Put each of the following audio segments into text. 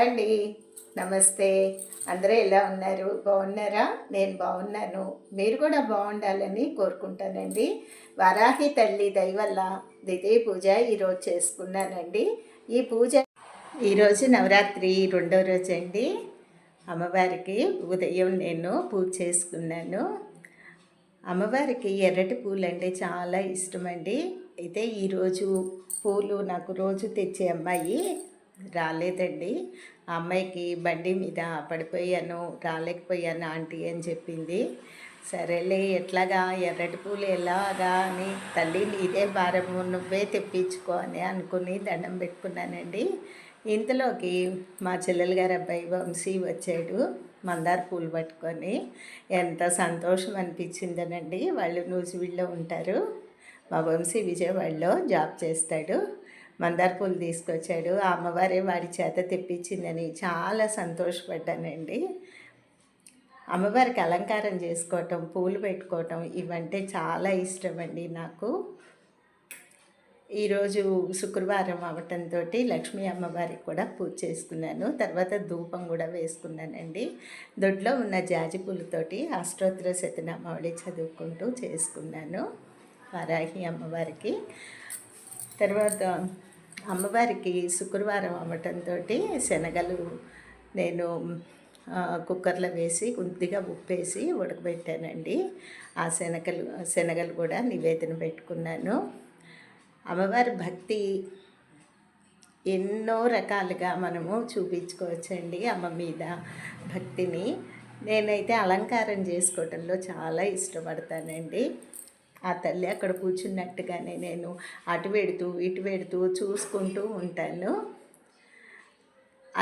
అండి. నమస్తే. అందరూ ఎలా ఉన్నారు? బాగున్నారా? నేను బాగున్నాను. మీరు కూడా బాగుండాలని కోరుకుంటానండి. వారాహి తల్లి దయ వల్ల ద్వితీయ పూజ ఈరోజు చేసుకున్నానండి. ఈ పూజ ఈరోజు నవరాత్రి రెండో రోజు అండి. అమ్మవారికి ఉదయం నేను పూజ చేసుకున్నాను. అమ్మవారికి ఎర్రటి పూలు అంటే చాలా ఇష్టమండి. అయితే ఈరోజు పూలు నాకు రోజు తెచ్చే అమ్మాయి రాలేదండి. ఆ అమ్మాయికి బండి మీద పడిపోయాను, రాలేకపోయాను ఆంటీ అని చెప్పింది. సరేలే ఎట్లాగా ఎర్రటి పూలు ఎలాగా అని తల్లి నీదే భారము నువ్వే తెప్పించుకో అని అనుకుని దండం పెట్టుకున్నానండి. ఇంతలోకి మా చెల్లెలు గారు అబ్బాయి వంశీ వచ్చాడు మందార పూలు పట్టుకొని. ఎంత సంతోషం అనిపించిందనండి. వాళ్ళు నూజివీడులో ఉంటారు. మా వంశీ విజయవాడలో జాబ్ చేస్తాడు. మందార పూలు తీసుకొచ్చాడు. ఆ అమ్మవారే వాడి చేత తెప్పించిందని చాలా సంతోషపడ్డానండి. అమ్మవారికి అలంకారం చేసుకోవటం, పూలు పెట్టుకోవటం ఇవంటే చాలా ఇష్టం అండి నాకు. ఈరోజు శుక్రవారం అవటంతో లక్ష్మీ అమ్మవారికి కూడా పూజ చేసుకున్నాను. తర్వాత ధూపం కూడా వేసుకున్నానండి. దొడ్లో ఉన్న జాజి పూలతోటి అష్టోత్తర శతనామావళి చదువుకుంటూ చేసుకున్నాను వారాహి అమ్మవారికి. తర్వాత అమ్మవారికి శుక్రవారం అవ్వటంతో శనగలు నేను కుక్కర్లో వేసి కొద్దిగా ఉప్పేసి ఉడకబెట్టానండి. ఆ శనగలు కూడా నివేదన పెట్టుకున్నాను. అమ్మవారి భక్తి ఎన్నో రకాలుగా మనము చూపించుకోవచ్చండి అమ్మ మీద భక్తిని. నేనైతే అలంకారం చేసుకోవటంలో చాలా ఇష్టపడతానండి. ఆ తల్లి అక్కడ కూర్చున్నట్టుగానే నేను అటు పెడుతూ ఇటు పెడుతూ చూసుకుంటూ ఉంటాను.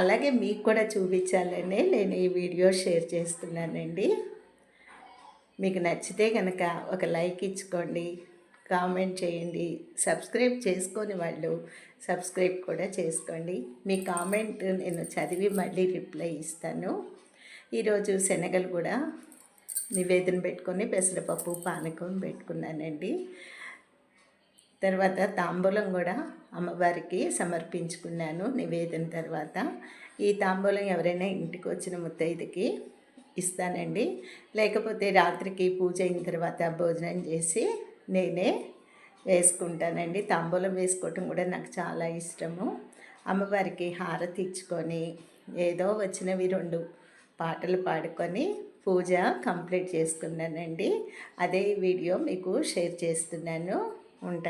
అలాగే మీకు కూడా చూపించాలనే నేను ఈ వీడియో షేర్ చేస్తున్నానండి. మీకు నచ్చితే కనుక ఒక లైక్ ఇచ్చుకోండి, కామెంట్ చేయండి. సబ్స్క్రైబ్ చేసుకొని వాళ్ళు సబ్స్క్రైబ్ కూడా చేసుకోండి. మీ కామెంట్ నేను చదివి మళ్ళీ రిప్లై ఇస్తాను. ఈరోజు శనగలు కూడా నివేదన పెట్టుకొని పెసరపప్పు పానకం పెట్టుకున్నానండి. తర్వాత తాంబూలం కూడా అమ్మవారికి సమర్పించుకున్నాను నివేదన తర్వాత. ఈ తాంబూలం ఎవరైనా ఇంటికి వచ్చిన ముత్తైదుకి ఇస్తానండి. లేకపోతే రాత్రికి పూజ అయిన తర్వాత భోజనం చేసి నేనే వేసుకుంటానండి. తాంబూలం వేసుకోవటం కూడా నాకు చాలా ఇష్టము. అమ్మవారికి హారతి ఇచ్చుకొని ఏదో వచ్చినవి 2 పాటలు పాడుకొని పూజ కంప్లీట్ చేసుకున్నానండి. అదే వీడియో మీకు షేర్ చేస్తున్నాను. ఉంటాను.